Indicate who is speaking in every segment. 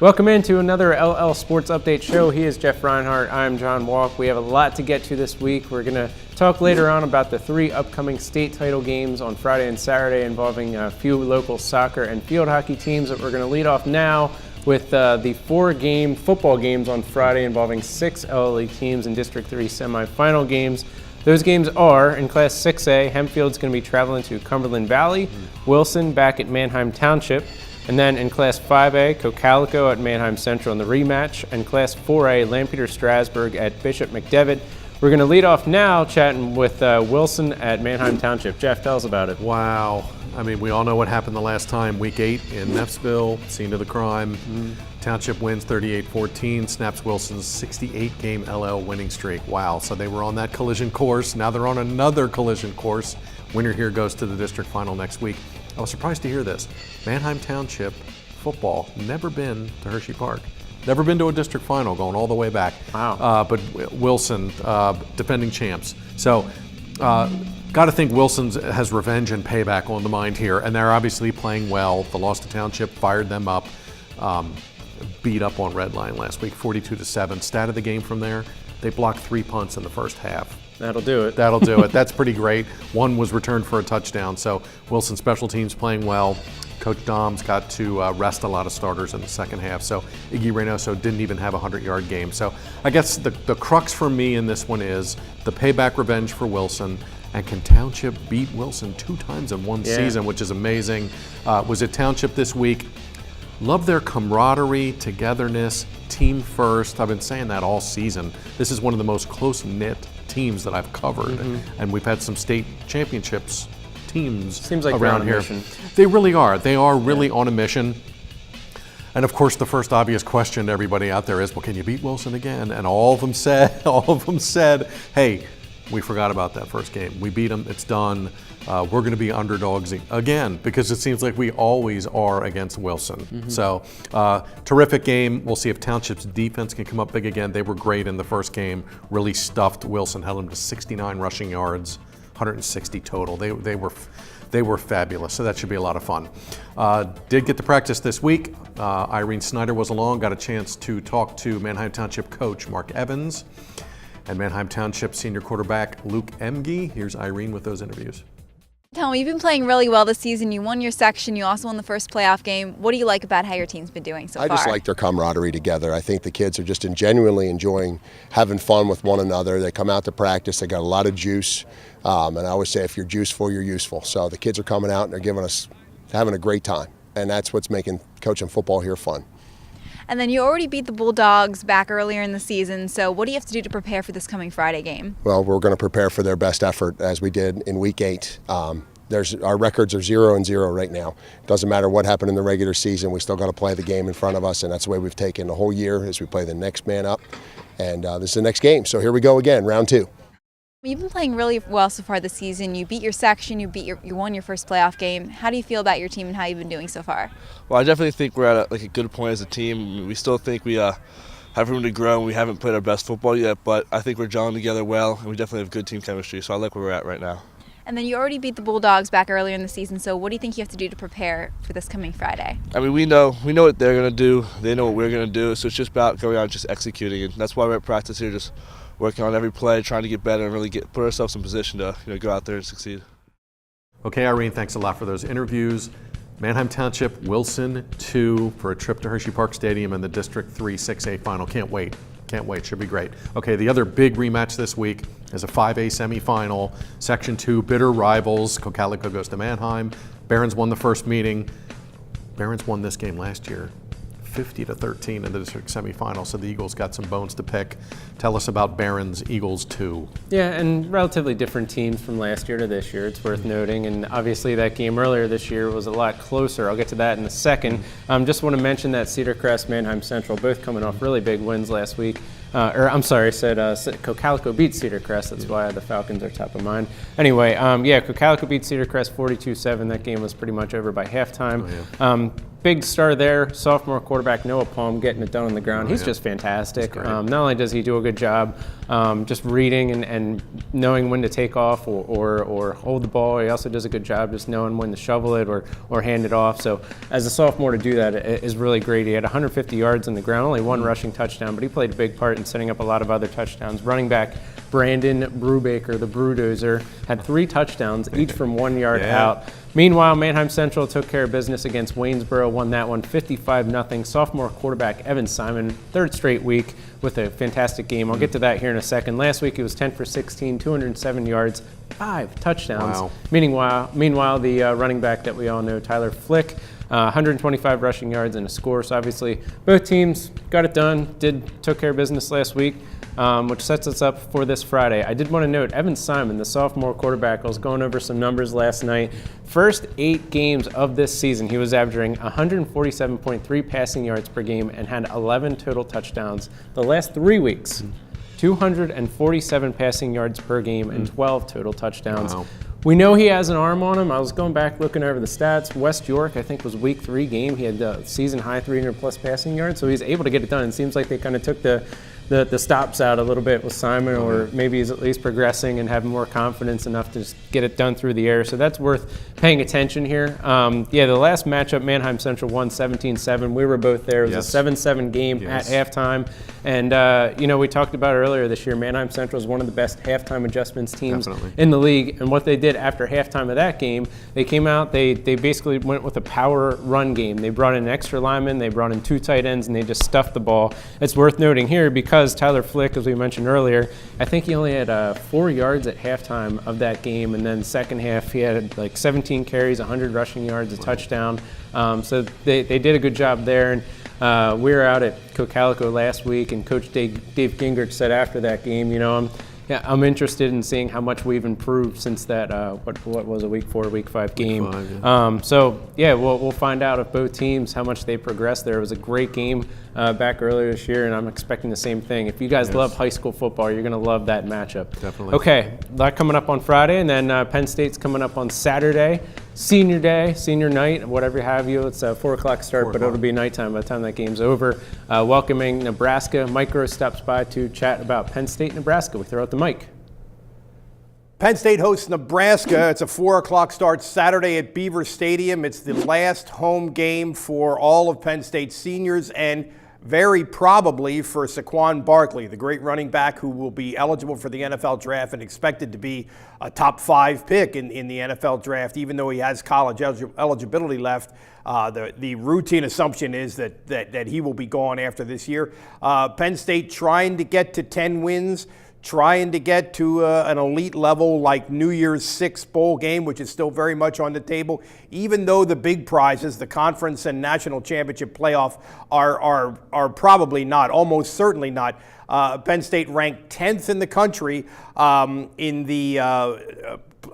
Speaker 1: Welcome into another LL Sports Update show. He is Jeff Reinhardt. I'm John Walk. We have a lot to get to this week. We're going to talk later on about the 3 upcoming state title games on Friday and Saturday involving a few local soccer and field hockey teams. But we're going to lead off now with the 4-game football games on Friday involving 6 LLE teams in District 3 semifinal games. Those games are, in Class 6A, Hempfield's going to be traveling to Cumberland Valley, Wilson back at Manheim Township, and then in Class 5A, Cocalico at Manheim Central in the rematch, and Class 4A, Lampeter-Strasburg at Bishop McDevitt. We're going to lead off now chatting with Wilson at Manheim Township. Jeff, tell us about it.
Speaker 2: Wow. I mean, we all know what happened the last time. Week 8 in Neffsville, scene of the crime. Township wins 38-14, snaps Wilson's 68-game LL winning streak. Wow. So they were on that collision course. Now they're on another collision course. Winner here goes to the district final next week. I was surprised to hear this. Manheim Township football, never been to Hershey Park. Never been to a district final, going all the way back.
Speaker 1: Wow.
Speaker 2: But Wilson, defending champs. So, got to think Wilson has revenge and payback on the mind here. And they're obviously playing well. The loss to Township fired them up. Beat up on Redline last week, 42-7. Stat of the game from there, they blocked 3 punts in the first half.
Speaker 1: That'll do it.
Speaker 2: That'll do it. That's pretty great. One was returned for a touchdown. So Wilson special teams playing well. Coach Dom's got to rest a lot of starters in the second half. So Iggy Reynoso didn't even have a 100-yard game. So I guess the crux for me in this one is the payback revenge for Wilson. And can Township beat Wilson 2 times in one season, which is amazing. Was it Township this week? Love their camaraderie, togetherness, team first. I've been saying that all season. This is one of the most close-knit teams that I've covered. And we've had some state championships teams
Speaker 1: Seems like
Speaker 2: around here.
Speaker 1: Mission.
Speaker 2: They really are. They are really on a mission. And of course, the first obvious question to everybody out there is, well, can you beat Wilson again? And all of them said, hey, we forgot about that first game. We beat them, it's done. We're going to be underdogs again because it seems like we always are against Wilson. So terrific game. We'll see if Township's defense can come up big again. They were great in the first game, really stuffed Wilson, held them to 69 rushing yards, 160 total. They were fabulous, so that should be a lot of fun. Did get to practice this week. Irene Snyder was along, got a chance to talk to Manheim Township coach Mark Evans and Manheim Township senior quarterback Luke Emge. Here's Irene with those interviews.
Speaker 3: Tom, you've been playing really well this season. You won your section. You also won the first playoff game. What do you like about how your team's been doing so far?
Speaker 4: I just like their camaraderie together. I think the kids are just genuinely enjoying having fun with one another. They come out to practice. They got a lot of juice. And I always say if you're juiceful, you're useful. So the kids are coming out and they're having a great time. And that's what's making coaching football here fun.
Speaker 3: And then you already beat the Bulldogs back earlier in the season. So what do you have to do to prepare for this coming Friday game? Well,
Speaker 4: we're going to prepare for their best effort as we did in Week 8. Our records are 0-0 right now. Doesn't matter what happened in the regular season. We still got to play the game in front of us, and that's the way we've taken the whole year as we play the next man up. And this is the next game. So here we go again, round 2.
Speaker 3: You've been playing really well so far this season. You beat your section. You won your first playoff game. How do you feel about your team and how you've been doing so far?
Speaker 5: Well, I definitely think we're at a good point as a team. We still think we have room to grow, and we haven't played our best football yet, but I think we're gelling together well, and we definitely have good team chemistry, so I like where we're at right now.
Speaker 3: And then you already beat the Bulldogs back earlier in the season, so what do you think you have to do to prepare for this coming Friday?
Speaker 5: I mean, we know what they're going to do. They know what we're going to do, so it's just about going out and just executing, and that's why we're at practice here, just working on every play, trying to get better and really put ourselves in position to go out there and succeed.
Speaker 2: Okay, Irene, thanks a lot for those interviews. Manheim Township, Wilson 2 for a trip to Hershey Park Stadium in the District 3 6A final. Can't wait. Can't wait. Should be great. Okay, the other big rematch this week is a 5A semifinal. Section 2, bitter rivals. Cocalico goes to Manheim. Barons won the first meeting. Barons won this game last year, 50-13 in the district semifinal, so the Eagles got some bones to pick. Tell us about Barons Eagles 2.
Speaker 1: Yeah, and relatively different teams from last year to this year, it's worth noting. And obviously that game earlier this year was a lot closer. I'll get to that in a second. Just want to mention that Cedar Crest, Manheim Central, both coming off really big wins last week. Cocalico beat Cedar Crest. That's why the Falcons are top of mind. Anyway, Cocalico beat Cedar Crest 42-7. That game was pretty much over by halftime. big star there, sophomore quarterback Noah Palm getting it done on the ground. He's just fantastic. Not only does he do a good job just reading and knowing when to take off or hold the ball, he also does a good job just knowing when to shovel it or hand it off. So as a sophomore to do that is really great. He had 150 yards on the ground, only one rushing touchdown, but he played a big part in setting up a lot of other touchdowns. Running back Brandon Brubaker, the Brudozer, had 3 touchdowns, each from 1 yard out. Meanwhile, Manheim Central took care of business against Waynesboro, won that one 55-0. Sophomore quarterback Evan Simon, 3rd straight week with a fantastic game. I'll get to that here in a second. Last week he was 10 for 16, 207 yards, 5 touchdowns.
Speaker 2: Wow.
Speaker 1: Meanwhile, the running back that we all know, Tyler Flick, 125 rushing yards and a score. So obviously both teams got it done, took care of business last week. Which sets us up for this Friday. I did want to note, Evan Simon, the sophomore quarterback, I was going over some numbers last night. First 8 games of this season, he was averaging 147.3 passing yards per game and had 11 total touchdowns. The last 3 weeks, 247 passing yards per game and 12 total touchdowns.
Speaker 2: Wow.
Speaker 1: We know he has an arm on him. I was going back looking over the stats. West York, I think, was week 3 game. He had the season high 300-plus passing yards, so he's able to get it done. It seems like they kind of took the stops out a little bit with Simon, or maybe he's at least progressing and having more confidence enough to just get it done through the air. So that's worth paying attention here. The last matchup, Manheim Central won 17-7. We were both there. It was a 7-7 game at halftime. And, we talked about earlier this year, Manheim Central is one of the best halftime adjustments teams in the league. And what they did after halftime of that game, they came out, they basically went with a power run game. They brought in an extra lineman, they brought in 2 tight ends, and they just stuffed the ball. It's worth noting here because Tyler Flick, as we mentioned earlier, I think he only had 4 yards at halftime of that game, and then second half he had like 17 carries, 100 rushing yards, a touchdown. So they did a good job there. And we were out at Cocalico last week, and Coach Dave Gingrich said after that game, I'm interested in seeing how much we've improved since that, what was a week 4, week 5 game. We'll find out if both teams, how much they progressed there. It was a great game back earlier this year, and I'm expecting the same thing. If you guys love high school football, you're going to love that matchup.
Speaker 2: Definitely.
Speaker 1: Okay, that coming up on Friday, and then Penn State's coming up on Saturday. Senior day, senior night, whatever have you. It's a 4 o'clock start, but it'll be nighttime by the time that game's over. Welcoming Nebraska. Mike Gross stops by to chat about Penn State, Nebraska. We throw out the mic.
Speaker 6: Penn State hosts Nebraska. It's a 4 o'clock start Saturday at Beaver Stadium. It's the last home game for all of Penn State's seniors and very probably for Saquon Barkley, the great running back who will be eligible for the NFL draft and expected to be a top 5 pick in the NFL draft, even though he has college eligibility left. The routine assumption is that he will be gone after this year. Penn State trying to get to 10 wins, trying to get to an elite level like New Year's Six bowl game, which is still very much on the table, even though the big prizes, the conference and national championship playoff, are probably not, almost certainly not. Penn State ranked 10th in the country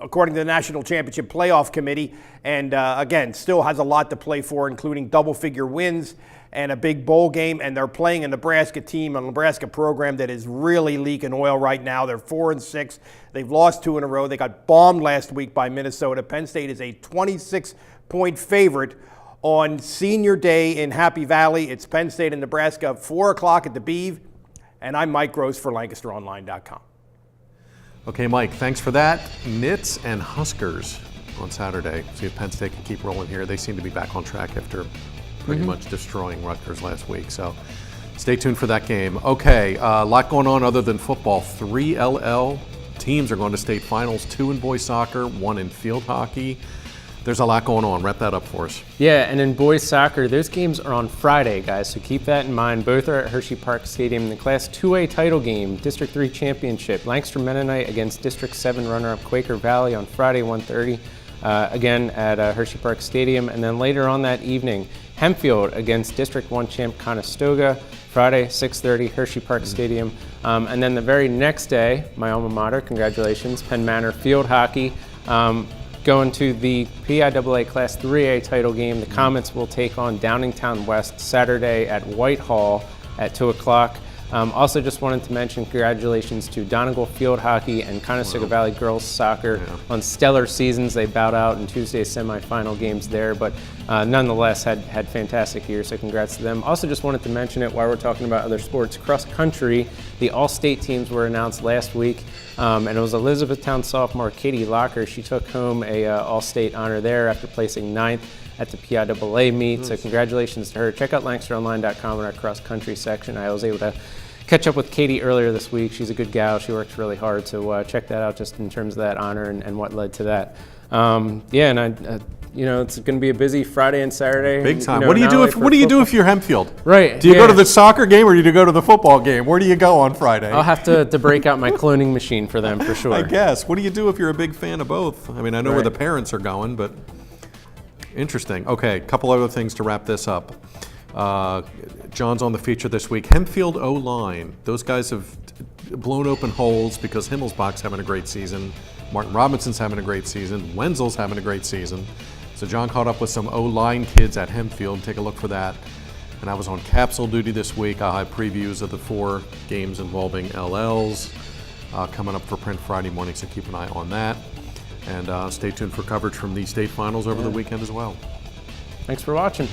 Speaker 6: according to the National Championship Playoff Committee, and again, still has a lot to play for, including double-figure wins and a big bowl game, and they're playing a Nebraska team, a Nebraska program that is really leaking oil right now. They're 4-6. They've lost 2 in a row. They got bombed last week by Minnesota. Penn State is a 26-point favorite on Senior Day in Happy Valley. It's Penn State and Nebraska, 4 o'clock at the Beeve, and I'm Mike Gross for LancasterOnline.com.
Speaker 2: Okay, Mike, thanks for that. Knits and Huskers on Saturday. See if Penn State can keep rolling here. They seem to be back on track after pretty much destroying Rutgers last week. So stay tuned for that game. Okay, a lot going on other than football. 3 LL teams are going to state finals, 2 in boys soccer, 1 in field hockey. There's a lot going on. Wrap that up for us.
Speaker 1: Yeah, and in boys soccer, those games are on Friday, guys, so keep that in mind. Both are at Hershey Park Stadium. In the Class 2A title game, District 3 championship, Lancaster Mennonite against District 7 runner-up Quaker Valley on Friday, 1:30. Again at Hershey Park Stadium. And then later on that evening, Hempfield against District 1 champ Conestoga, Friday, 6:30, Hershey Park Stadium. And then the very next day, my alma mater, congratulations, Penn Manor field hockey, going to the PIAA Class 3A title game. The Comets will take on Downingtown West Saturday at Whitehall at 2 o'clock. Also just wanted to mention congratulations to Donegal Field Hockey and Conestoga Valley Girls Soccer on stellar seasons. They bowed out in Tuesday's semifinal games there, but nonetheless had fantastic years, so congrats to them. Also just wanted to mention it while we're talking about other sports. Cross country, the all-state teams were announced last week, and it was Elizabethtown sophomore Katie Locker. She took home a all-state honor there after placing 9th at the PIAA meet, so congratulations to her. Check out lancasteronline.com in our cross country section. I was able to catch up with Katie earlier this week. She's a good gal. She works really hard, so check that out just in terms of that honor and what led to that. It's going to be a busy Friday and Saturday.
Speaker 2: Big time.
Speaker 1: You know,
Speaker 2: What do you do if you're Hempfield?
Speaker 1: Right.
Speaker 2: Do you go to the soccer game or do you go to the football game? Where do you go on Friday?
Speaker 1: I'll have to break out my cloning machine for them for sure.
Speaker 2: I guess. What do you do if you're a big fan of both? I mean, I know where the parents are going, but interesting. Okay, a couple other things to wrap this up. John's on the feature this week. Hempfield O-line. Those guys have blown open holes because Himmelsbach's having a great season. Martin Robinson's having a great season. Wenzel's having a great season. So John caught up with some O-line kids at Hempfield. Take a look for that. And I was on capsule duty this week. I'll have previews of the 4 games involving LLs coming up for print Friday morning, so keep an eye on that. And stay tuned for coverage from the state finals over the weekend as well.
Speaker 1: Thanks for watching.